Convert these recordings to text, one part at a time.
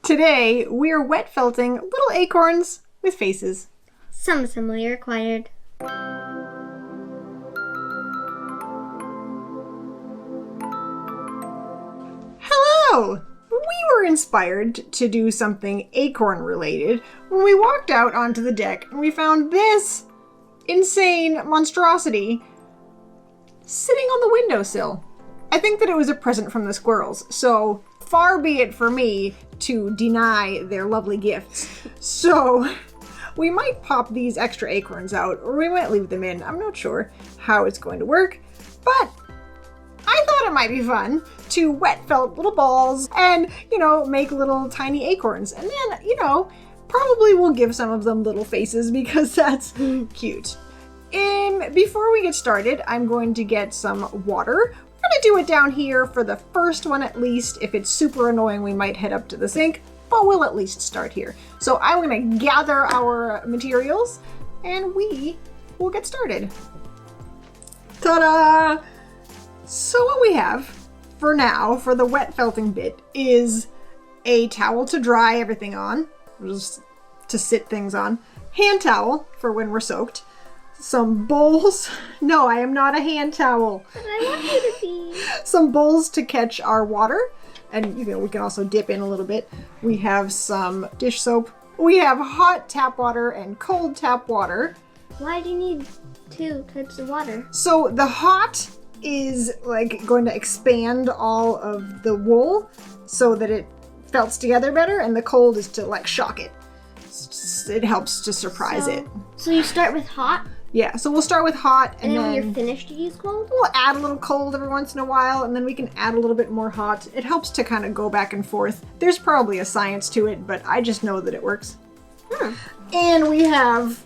Today, we're wet felting little acorns with faces. Some assembly required. Hello! We were inspired to do something acorn related when we walked out onto the deck and we found this insane monstrosity sitting on the windowsill. I think that it was a present from the squirrels, so far be it for me to deny their lovely gifts. So we might pop these extra acorns out, or we might leave them in. I'm not sure how it's going to work, but I thought it might be fun to wet felt little balls and, make little tiny acorns. And then, probably we'll give some of them little faces because that's cute. Before we get started, I'm going to get some water. We're going to do it down here for the first one at least. If it's super annoying, we might head up to the sink, but we'll at least start here. So I'm going to gather our materials and we will get started. Ta-da! So what we have for now, for the wet felting bit, is a towel to dry everything on, just to sit things on, hand towel for when we're soaked, some bowls. No, I am not a hand towel. But I want you to be. Some bowls to catch our water, and we can also dip in a little bit. We have some dish soap. We have hot tap water and cold tap water. Why do you need two types of water? So the hot is going to expand all of the wool so that it felts together better, and the cold is to shock it. It helps to surprise it. So you start with hot? Yeah, so we'll start with hot, and then when you're finished, you use cold? We'll add a little cold every once in a while, and then we can add a little bit more hot. It helps to kind of go back and forth. There's probably a science to it, but I just know that it works. And we have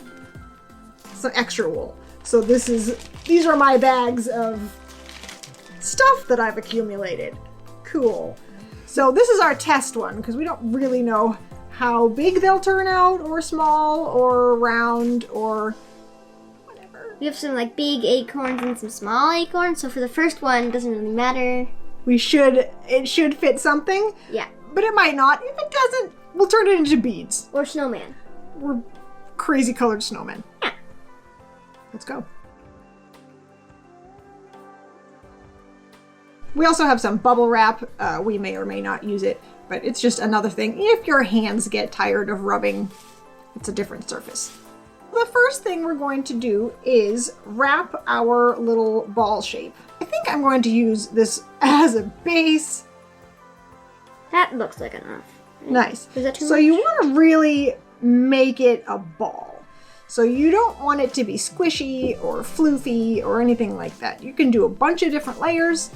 some extra wool. So these are my bags of stuff that I've accumulated. Cool. So this is our test one, because we don't really know how big they'll turn out, or small, or round, or whatever. We have some big acorns and some small acorns, so for the first one, it doesn't really matter. It should fit something. Yeah. But it might not. If it doesn't, we'll turn it into beads. Or snowman. We're crazy colored snowmen. Yeah. Let's go. We also have some bubble wrap. We may or may not use it, but it's just another thing. If your hands get tired of rubbing, it's a different surface. The first thing we're going to do is wrap our little ball shape. I think I'm going to use this as a base. That looks like enough. Right? Nice. Is that too So much? you want to really make it a ball. So you don't want it to be squishy or floofy or anything like that. You can do a bunch of different layers.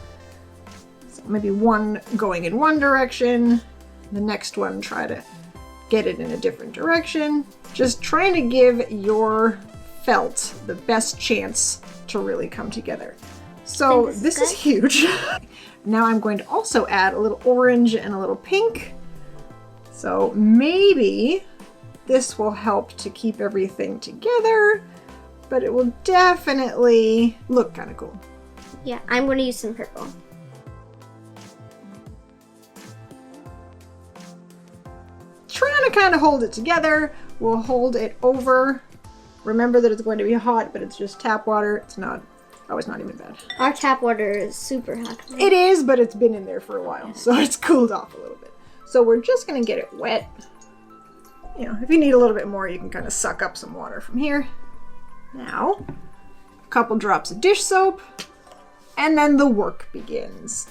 So maybe one going in one direction, the next one try to get it in a different direction. Just trying to give your felt the best chance to really come together. So this is huge. Now I'm going to also add a little orange and a little pink. So maybe this will help to keep everything together, but it will definitely look kind of cool. Yeah, I'm going to use some purple. Trying to kind of hold it together. We'll hold it over. Remember that it's going to be hot, but it's just tap water. It's not even bad. Our tap water is super hot. It is, but it's been in there for a while, so it's cooled off a little bit. So we're just going to get it wet. If you need a little bit more, you can kind of suck up some water from here. Now, a couple drops of dish soap, and then the work begins.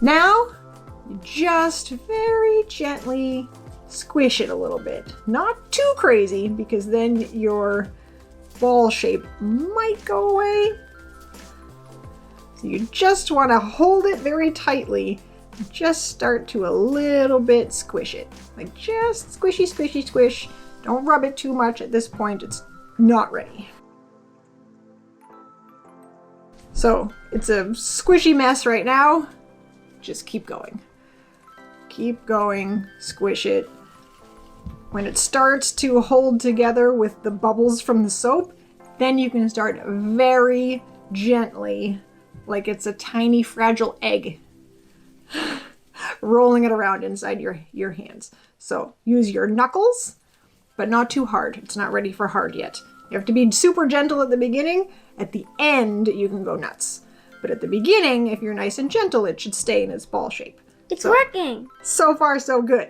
Now, you just very gently squish it a little bit. Not too crazy, because then your ball shape might go away. So you just want to hold it very tightly. Just start to a little bit squish it. Just squishy, squishy, squish. Don't rub it too much at this point. It's not ready. So it's a squishy mess right now. Just keep going. Keep going, squish it. When it starts to hold together with the bubbles from the soap, then you can start very gently, like it's a tiny fragile egg. rolling it around inside your hands. So use your knuckles, but not too hard. It's not ready for hard yet. You have to be super gentle at the beginning. At the end, you can go nuts. But at the beginning, if you're nice and gentle, it should stay in its ball shape. It's working! So far, so good.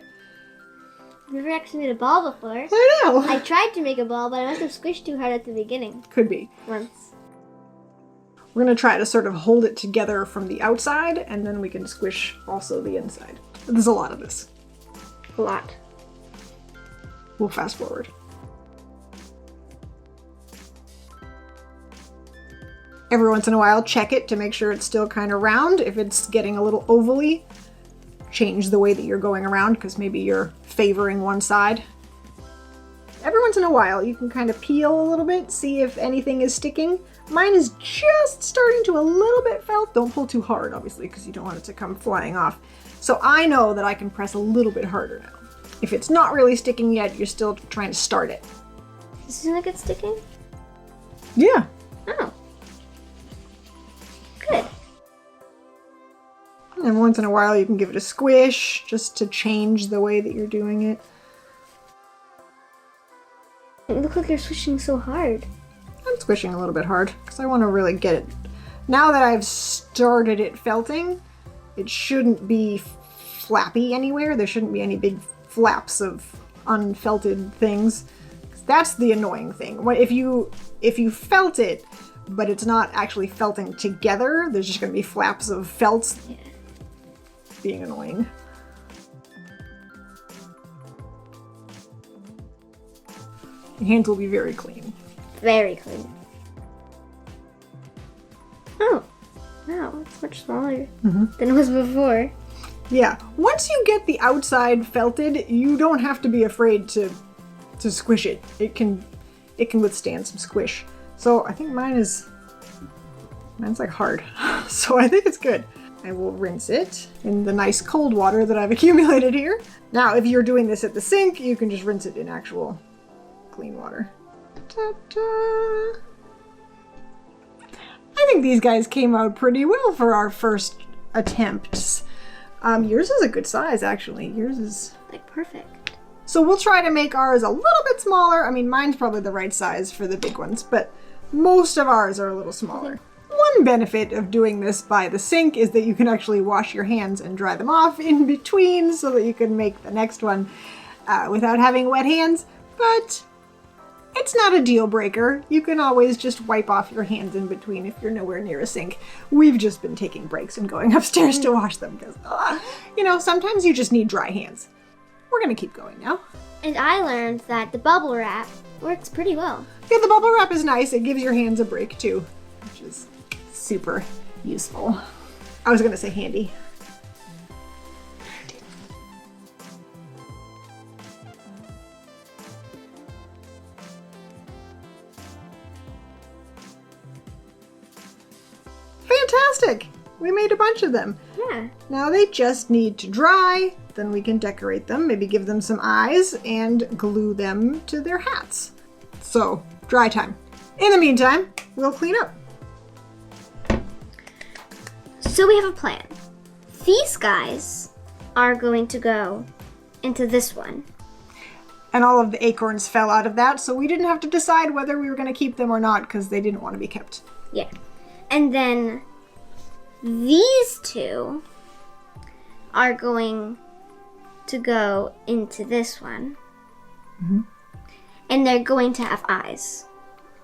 I've never actually made a ball before. I know. I tried to make a ball, but I must have squished too hard at the beginning. Could be. Once. We're going to try to sort of hold it together from the outside, and then we can squish also the inside. There's a lot of this. A lot. We'll fast forward. Every once in a while, check it to make sure it's still kind of round. If it's getting a little ovally, change the way that you're going around because maybe you're favoring one side. Every once in a while, you can kind of peel a little bit, see if anything is sticking. Mine is just starting to a little bit felt. Don't pull too hard, obviously, because you don't want it to come flying off. So I know that I can press a little bit harder now. If it's not really sticking yet, you're still trying to start it. Does it seem like it's sticking? Yeah. Oh. Good. And once in a while, you can give it a squish just to change the way that you're doing it. It looks like you're swishing so hard. I'm squishing a little bit hard because I want to really get it. Now that I've started it felting, it shouldn't be flappy anywhere. There shouldn't be any big flaps of unfelted things. That's the annoying thing. If you felt it, but it's not actually felting together, there's just going to be flaps of felt. Yeah. Being annoying. Your hands will be very clean. Very clean. Oh, wow, it's much smaller than it was before. Yeah, once you get the outside felted, you don't have to be afraid to squish it. It can withstand some squish. So I think mine's like hard. So I think it's good. I will rinse it in the nice cold water that I've accumulated here. Now, if you're doing this at the sink, you can just rinse it in actual clean water. Ta-da! I think these guys came out pretty well for our first attempts. Yours is a good size, actually. Yours is Like perfect. So we'll try to make ours a little bit smaller. I mean, mine's probably the right size for the big ones, but most of ours are a little smaller. One benefit of doing this by the sink is that you can actually wash your hands and dry them off in between so that you can make the next one without having wet hands, but it's not a deal breaker. You can always just wipe off your hands in between if you're nowhere near a sink. We've just been taking breaks and going upstairs to wash them because, sometimes you just need dry hands. We're gonna keep going now. And I learned that the bubble wrap works pretty well. Yeah, the bubble wrap is nice. It gives your hands a break too, which is super useful. I was gonna say handy. Fantastic! We made a bunch of them. Yeah. Now they just need to dry, then we can decorate them, maybe give them some eyes, and glue them to their hats. So, dry time. In the meantime, we'll clean up. So we have a plan. These guys are going to go into this one. And all of the acorns fell out of that, so we didn't have to decide whether we were going to keep them or not because they didn't want to be kept. Yeah. And then these two are going to go into this one. Mm-hmm. And they're going to have eyes.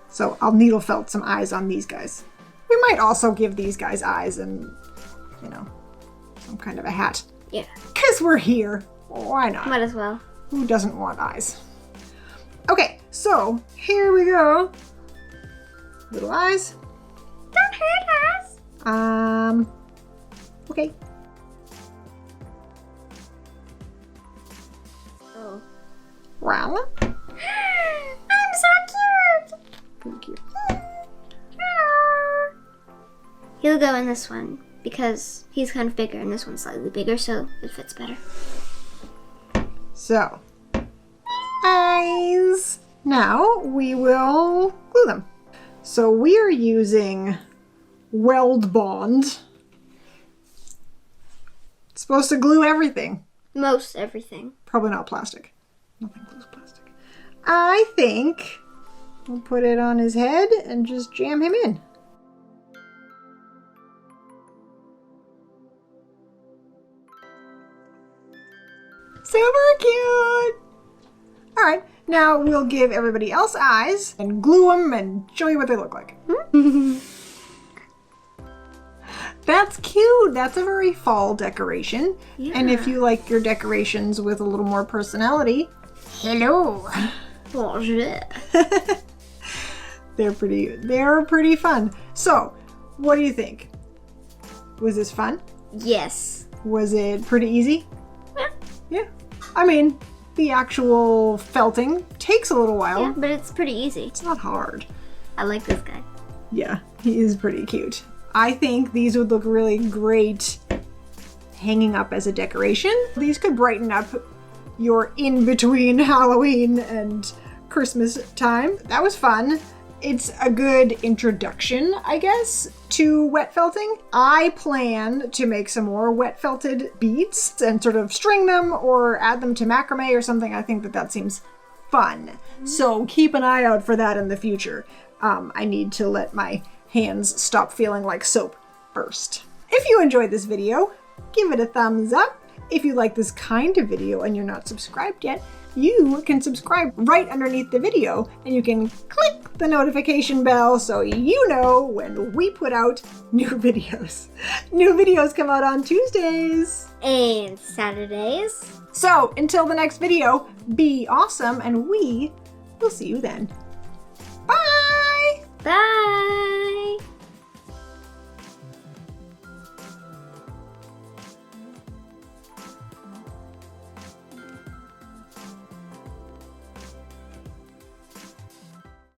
So I'll needle felt some eyes on these guys. We might also give these guys eyes and, some kind of a hat. Yeah. Because we're here. Why not? Might as well. Who doesn't want eyes? Okay, so here we go. Little eyes. Don't hurt us. Okay. Oh. Well. I'm so cute. Pretty cute. He'll go in this one because he's kind of bigger and this one's slightly bigger, so it fits better. So, eyes. Now we will glue them. So we are using Weld Bond. It's supposed to glue everything. Most everything. Probably not plastic. Nothing glues plastic. I think we'll put it on his head and just jam him in. Super cute! Alright, now we'll give everybody else eyes and glue them and show you what they look like. That's cute! That's a very fall decoration. Yeah. And if you like your decorations with a little more personality, hello! Bonjour. They're pretty fun. So, what do you think? Was this fun? Yes. Was it pretty easy? Yeah. Yeah. I mean, the actual felting takes a little while. Yeah, but it's pretty easy. It's not hard. I like this guy. Yeah, he is pretty cute. I think these would look really great hanging up as a decoration. These could brighten up your in-between Halloween and Christmas time. That was fun. It's a good introduction, I guess, to wet felting. I plan to make some more wet felted beads and sort of string them or add them to macrame or something. I think that seems fun. So keep an eye out for that in the future. I need to let my hands stop feeling like soap first. If you enjoyed this video, give it a thumbs up. If you like this kind of video and you're not subscribed yet, you can subscribe right underneath the video and you can click the notification bell so you know when we put out new videos. New videos come out on Tuesdays And Saturdays. So until the next video, be awesome and we will see you then. Bye! Bye!